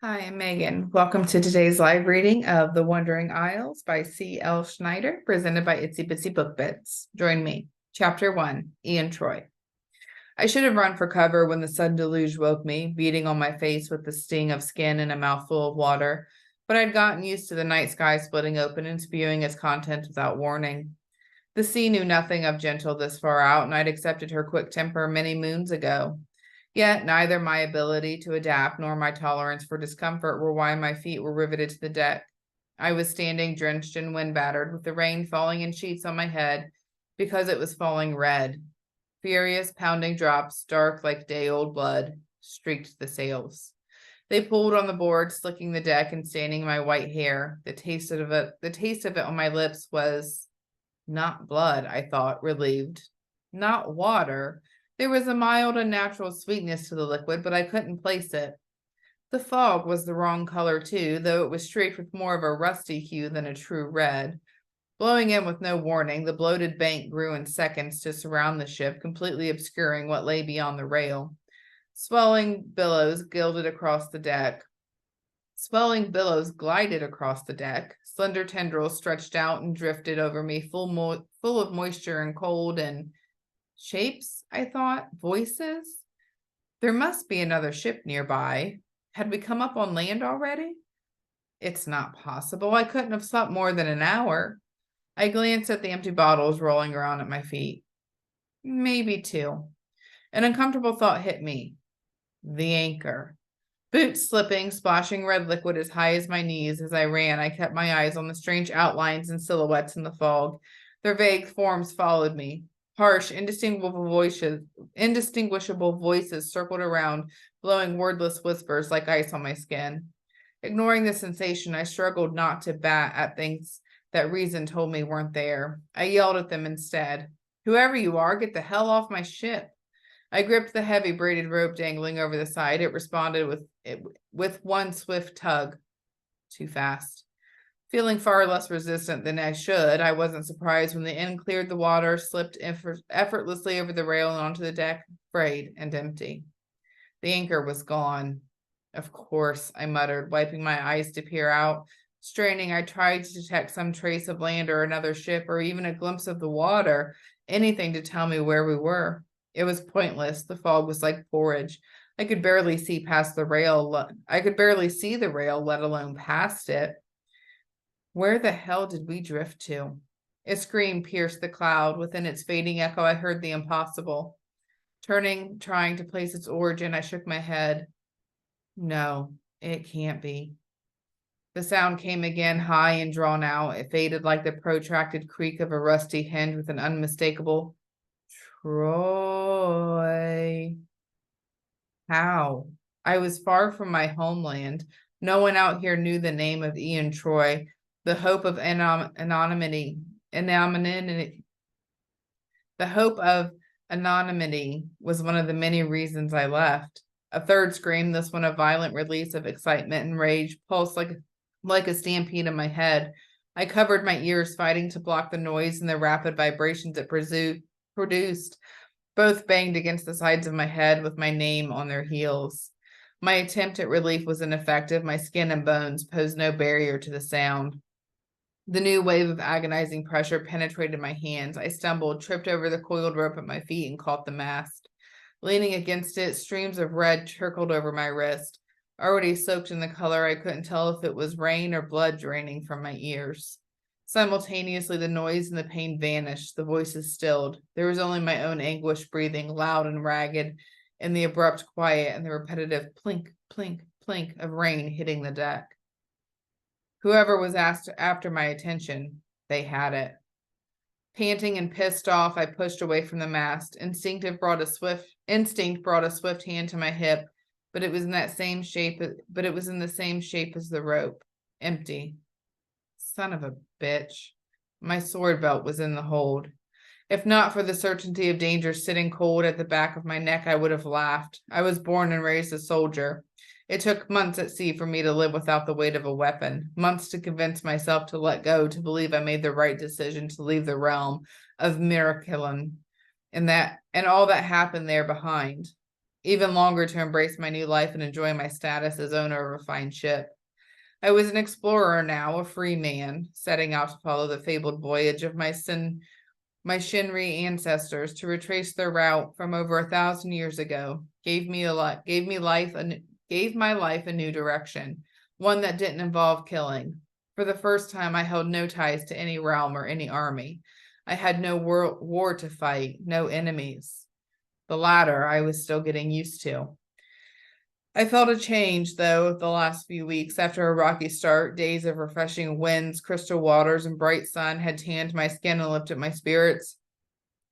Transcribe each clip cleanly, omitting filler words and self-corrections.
Hi, I'm Megan. Welcome to today's live reading of The Wandering Isles by C.L. Schneider, presented by Itsy Bitsy Book Bits. Join me. Chapter 1, Ian Troy. I should have run for cover when the sudden deluge woke me, beating on my face with the sting of skin and a mouthful of water, but I'd gotten used to the night sky splitting open and spewing its contents without warning. The sea knew nothing of Gentle this far out, and I'd accepted her quick temper many moons ago. Yet neither my ability to adapt nor my tolerance for discomfort were why my feet were riveted to the deck. I was standing drenched and wind-battered, with the rain falling in sheets on my head because it was falling red. Furious, pounding drops, dark like day-old blood, streaked the sails. They pulled on the board, slicking the deck and staining my white hair. The taste of it on my lips was not blood, I thought, relieved. Not water. There was a mild and natural sweetness to the liquid, but I couldn't place it. The fog was the wrong color, too, though it was streaked with more of a rusty hue than a true red. Blowing in with no warning, the bloated bank grew in seconds to surround the ship, completely obscuring what lay beyond the rail. Swelling billows glided across the deck. Slender tendrils stretched out and drifted over me, full of moisture and cold and shapes, I thought. Voices? There must be another ship nearby. Had we come up on land already? It's not possible. I couldn't have slept more than an hour. I glanced at the empty bottles rolling around at my feet. Maybe 2. An uncomfortable thought hit me. The anchor. Boots slipping, splashing red liquid as high as my knees. As I ran, I kept my eyes on the strange outlines and silhouettes in the fog. Their vague forms followed me. Harsh, indistinguishable voices circled around, blowing wordless whispers like ice on my skin. Ignoring the sensation, I struggled not to bat at things that reason told me weren't there. I yelled at them instead. Whoever you are, get the hell off my ship. I gripped the heavy braided rope dangling over the side. It responded with one swift tug. Too fast. Feeling far less resistant than I should, I wasn't surprised when the end cleared the water, slipped effortlessly over the rail and onto the deck, frayed and empty. The anchor was gone. Of course, I muttered, wiping my eyes to peer out. Straining, I tried to detect some trace of land or another ship, or even a glimpse of the water, anything to tell me where we were. It was pointless. The fog was like porridge. I could barely see the rail, let alone past it. Where the hell did we drift to? A scream pierced the cloud. Within its fading echo, I heard the impossible. Turning, trying to place its origin, I shook my head. No, it can't be. The sound came again, high and drawn out. It faded like the protracted creak of a rusty hinge with an unmistakable Troy. How? I was far from my homeland. No one out here knew the name of Ian Troy. The hope of anonymity was one of the many reasons I left. A third scream, this one a violent release of excitement and rage, pulsed like a stampede in my head. I covered my ears, fighting to block the noise and the rapid vibrations it produced. Both banged against the sides of my head with my name on their heels. My attempt at relief was ineffective. My skin and bones posed no barrier to the sound. The new wave of agonizing pressure penetrated my hands. I stumbled, tripped over the coiled rope at my feet, and caught the mast. Leaning against it, streams of red trickled over my wrist. Already soaked in the color, I couldn't tell if it was rain or blood draining from my ears. Simultaneously, the noise and the pain vanished. The voices stilled. There was only my own anguish breathing, loud and ragged, in the abrupt quiet and the repetitive plink, plink, plink of rain hitting the deck. Whoever was asked after my attention, they had it. Panting and pissed off, I pushed away from the mast. Instinct brought a swift hand to my hip, but it was in the same shape as the rope. Empty. Son of a bitch. My sword belt was in the hold. If not for the certainty of danger sitting cold at the back of my neck, I would have laughed. I was born and raised a soldier. It took months at sea for me to live without the weight of a weapon, months to convince myself to let go, to believe I made the right decision to leave the realm of Mirra'kelan and all that happened there behind. even longer to embrace my new life and enjoy my status as owner of a fine ship. I was an explorer now, a free man, setting out to follow the fabled voyage of my Shinri ancestors to retrace their route from over 1,000 years ago. Gave my life a new direction, one that didn't involve killing. For the first time, I held no ties to any realm or any army. I had no war to fight, no enemies. The latter I was still getting used to. I felt a change, though, the last few weeks. After a rocky start, days of refreshing winds, crystal waters, and bright sun had tanned my skin and lifted my spirits.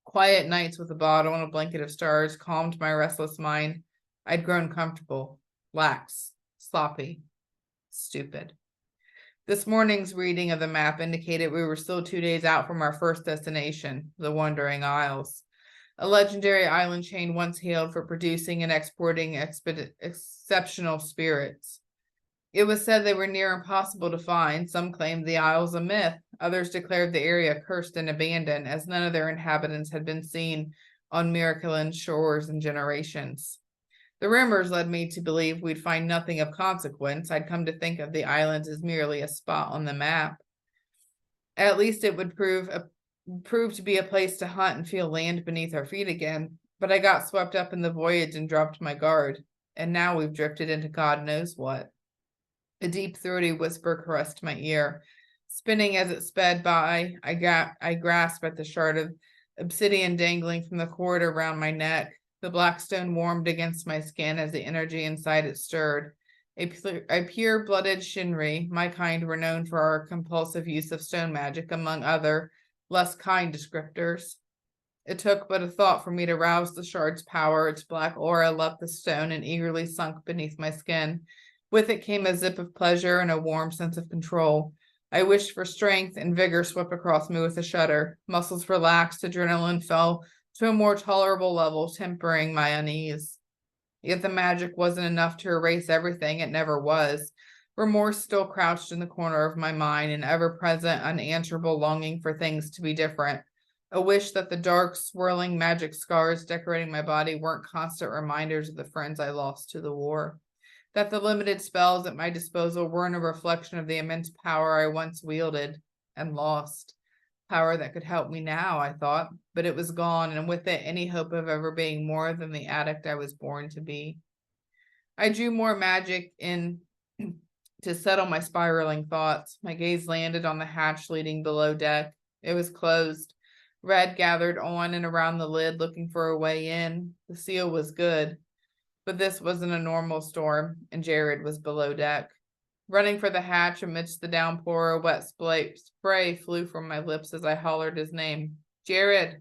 Quiet nights with a bottle and a blanket of stars calmed my restless mind. I'd grown comfortable, lax, sloppy, stupid. This morning's reading of the map indicated we were still 2 days out from our first destination, the Wandering Isles, a legendary island chain once hailed for producing and exporting exceptional spirits. It was said they were near impossible to find. Some claimed the isles a myth. Others declared the area cursed and abandoned, as none of their inhabitants had been seen on Mirra'kelan's shores in generations. The rumors led me to believe we'd find nothing of consequence. I'd come to think of the islands as merely a spot on the map. At least it would prove to be a place to hunt and feel land beneath our feet again. But I got swept up in the voyage and dropped my guard. And now we've drifted into God knows what. A deep, throaty whisper caressed my ear. Spinning as it sped by, I grasped at the shard of obsidian dangling from the cord around my neck. The black stone warmed against my skin as the energy inside it stirred. A pure-blooded Shinri, my kind were known for our compulsive use of stone magic, among other, less kind descriptors. It took but a thought for me to rouse the shard's power. Its black aura left the stone and eagerly sunk beneath my skin. With it came a zip of pleasure and a warm sense of control. I wished for strength, and vigor swept across me with a shudder. Muscles relaxed, adrenaline fell to a more tolerable level, tempering my unease. Yet the magic wasn't enough to erase everything. It never was. Remorse still crouched in the corner of my mind, an ever-present, unanswerable longing for things to be different. A wish that the dark, swirling magic scars decorating my body weren't constant reminders of the friends I lost to the war. That the limited spells at my disposal weren't a reflection of the immense power I once wielded and lost. Power that could help me now, I thought, but it was gone, and with it any hope of ever being more than the addict I was born to be. I drew more magic in to settle my spiraling thoughts. My gaze landed on the hatch leading below deck. It was closed. Red gathered on and around the lid, looking for a way in. The seal was good, but this wasn't a normal storm, and Jarryd was below deck. Running for the hatch amidst the downpour, a wet spray flew from my lips as I hollered his name. Jarryd!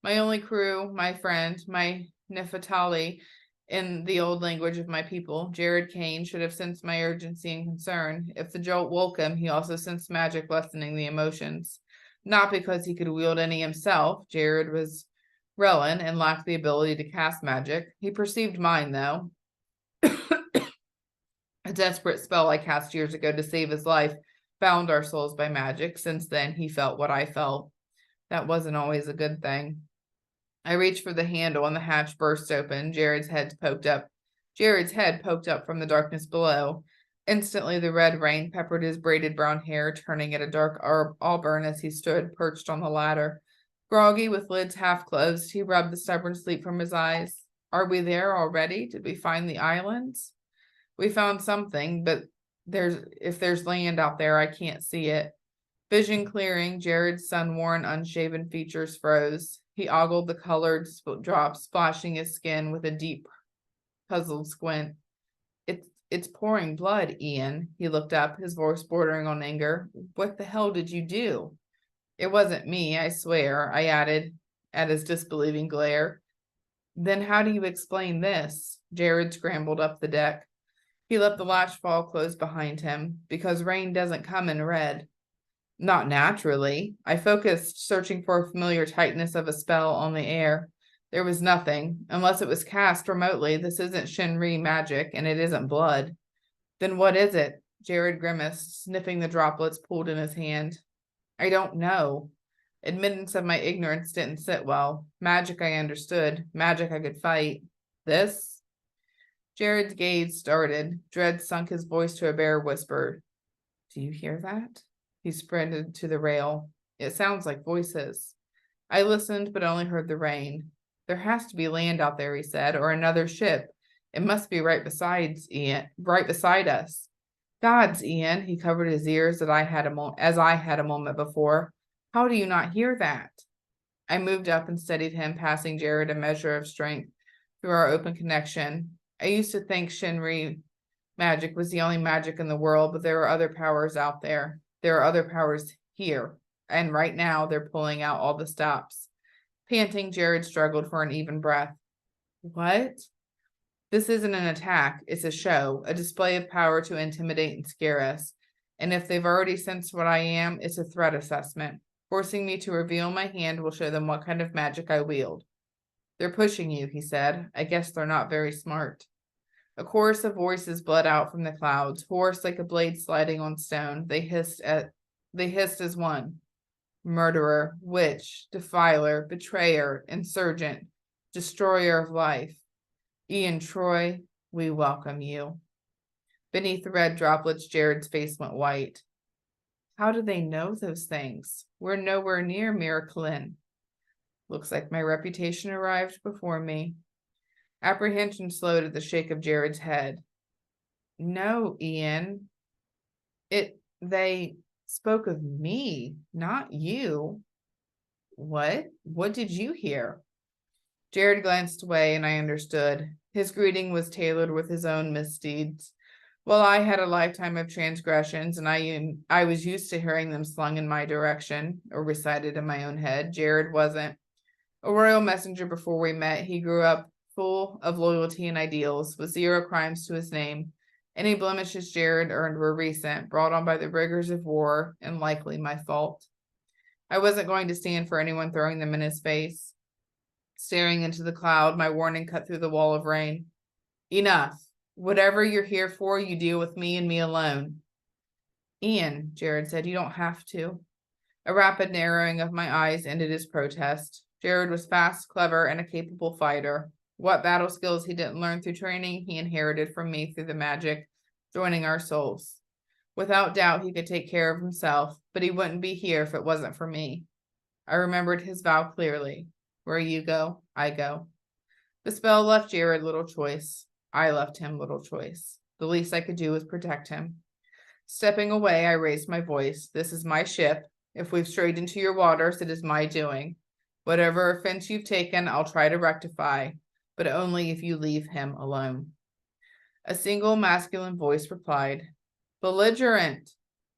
My only crew, my friend, my Nefatali, in the old language of my people, Jarryd Kane, should have sensed my urgency and concern. If the jolt woke him, he also sensed magic lessening the emotions. Not because he could wield any himself. Jarryd was Rowan and lacked the ability to cast magic. He perceived mine, though. A desperate spell I cast years ago to save his life bound our souls by magic. Since then, he felt what I felt. That wasn't always a good thing. I reached for the handle and the hatch burst open. Jarryd's head poked up from the darkness below. Instantly, the red rain peppered his braided brown hair, turning it a dark auburn as he stood perched on the ladder. Groggy, with lids half closed, he rubbed the stubborn sleep from his eyes. Are we there already? Did we find the islands? We found something, but if there's land out there, I can't see it. Vision clearing, Jarryd's sun-worn, unshaven features froze. He ogled the colored drops, splashing his skin with a deep, puzzled squint. It's pouring blood, Ian. He looked up, his voice bordering on anger. What the hell did you do? It wasn't me, I swear, I added at his disbelieving glare. Then how do you explain this? Jarryd scrambled up the deck. He let the latch fall close behind him. Because rain doesn't come in red. Not naturally. I focused, searching for a familiar tightness of a spell on the air. There was nothing, unless it was cast remotely. This isn't Shinri magic, and it isn't blood. Then what is it? Jarryd grimaced, sniffing the droplets pooled in his hand. I don't know. Admittance of my ignorance didn't sit well. Magic I understood. Magic I could fight. This? Jarryd's gaze started. Dread sunk his voice to a bare whisper. Do you hear that? He sprinted to the rail. It sounds like voices. I listened, but only heard the rain. There has to be land out there, he said, or another ship. It must be right beside us. Gods, Ian, he covered his ears as I had a moment before. How do you not hear that? I moved up and steadied him, passing Jarryd a measure of strength through our open connection. I used to think Shinri magic was the only magic in the world, but there are other powers out there. There are other powers here, and right now they're pulling out all the stops. Panting, Jarryd struggled for an even breath. What? This isn't an attack. It's a show, a display of power to intimidate and scare us. And if they've already sensed what I am, it's a threat assessment. Forcing me to reveal my hand will show them what kind of magic I wield. They're pushing you, he said. I guess they're not very smart. A chorus of voices bled out from the clouds, hoarse like a blade sliding on stone. They hissed as one. Murderer, witch, defiler, betrayer, insurgent, destroyer of life. Ian Troy, we welcome you. Beneath the red droplets, Jarryd's face went white. How do they know those things? We're nowhere near Mirra'kelan. Looks like my reputation arrived before me. Apprehension slowed at the shake of Jarryd's head. No, Ian. They spoke of me, not you. What? What did you hear? Jarryd glanced away, and I understood. His greeting was tailored with his own misdeeds. While I had a lifetime of transgressions, and I was used to hearing them slung in my direction, or recited in my own head, Jarryd wasn't. A royal messenger before we met, he grew up full of loyalty and ideals, with 0 crimes to his name. Any blemishes Jarryd earned were recent, brought on by the rigors of war, and likely my fault. I wasn't going to stand for anyone throwing them in his face. Staring into the cloud, my warning cut through the wall of rain. Enough. Whatever you're here for, you deal with me and me alone. Ian, Jarryd said, you don't have to. A rapid narrowing of my eyes ended his protest. Jarryd was fast, clever, and a capable fighter. What battle skills he didn't learn through training, he inherited from me through the magic, joining our souls. Without doubt, he could take care of himself, but he wouldn't be here if it wasn't for me. I remembered his vow clearly. Where you go, I go. The spell left Jarryd little choice. I left him little choice. The least I could do was protect him. Stepping away, I raised my voice. This is my ship. If we've strayed into your waters, it is my doing. Whatever offense you've taken, I'll try to rectify, but only if you leave him alone. A single masculine voice replied, belligerent.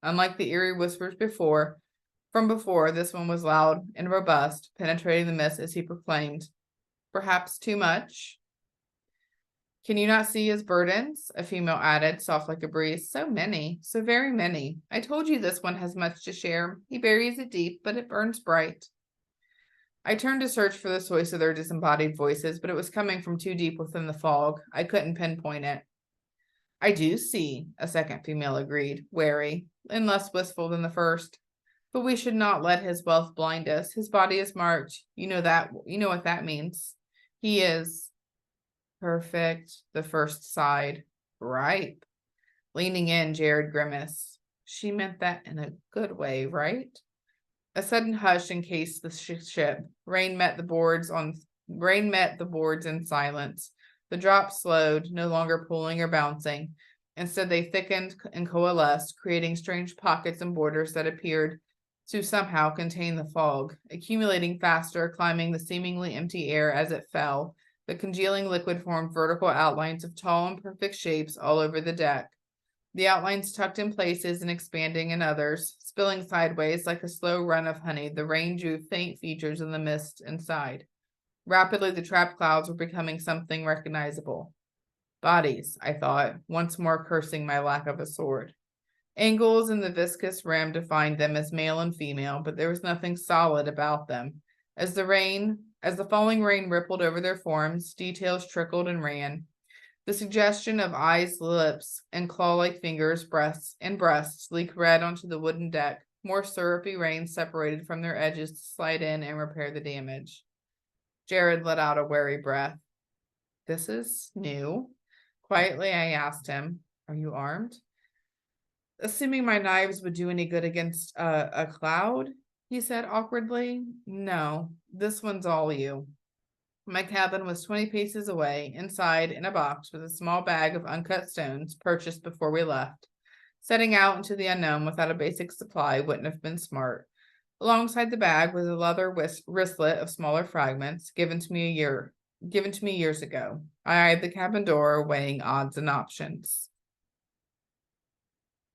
Unlike the eerie whispers from before, this one was loud and robust, penetrating the mist as he proclaimed, perhaps too much. Can you not see his burdens? A female added, soft like a breeze. So many, so very many. I told you this one has much to share. He buries it deep, but it burns bright. I turned to search for the source of their disembodied voices, but it was coming from too deep within the fog. I couldn't pinpoint it. I do see, a second female agreed, wary and less wistful than the first. But we should not let his wealth blind us. His body is marked. You know what that means. He is perfect. The first sighed. Ripe. Leaning in, Jarryd grimaced. She meant that in a good way, right? A sudden hush encased the ship. Rain met the boards in silence. The drops slowed, no longer pooling or bouncing. Instead, they thickened and coalesced, creating strange pockets and borders that appeared to somehow contain the fog, accumulating faster, climbing the seemingly empty air as it fell. The congealing liquid formed vertical outlines of tall and perfect shapes all over the deck. The outlines tucked in places and expanding in others, spilling sideways like a slow run of honey. The rain drew faint features in the mist inside. Rapidly, the trapped clouds were becoming something recognizable. Bodies, I thought, once more cursing my lack of a sword. Angles in the viscous rim defined them as male and female, but there was nothing solid about them. As the falling rain rippled over their forms, details trickled and ran. The suggestion of eyes, lips, and claw-like fingers, breasts leaked red onto the wooden deck. More syrupy rain separated from their edges to slide in and repair the damage. Jarryd let out a wary breath. This is new. Quietly, I asked him, "Are you armed?" Assuming my knives would do any good against a cloud, he said awkwardly. "No, this one's all you." My cabin was 20 paces away, inside in a box with a small bag of uncut stones purchased before we left. Setting out into the unknown without a basic supply wouldn't have been smart. Alongside the bag was a leather wristlet of smaller fragments given to me years ago. I eyed the cabin door, weighing odds and options.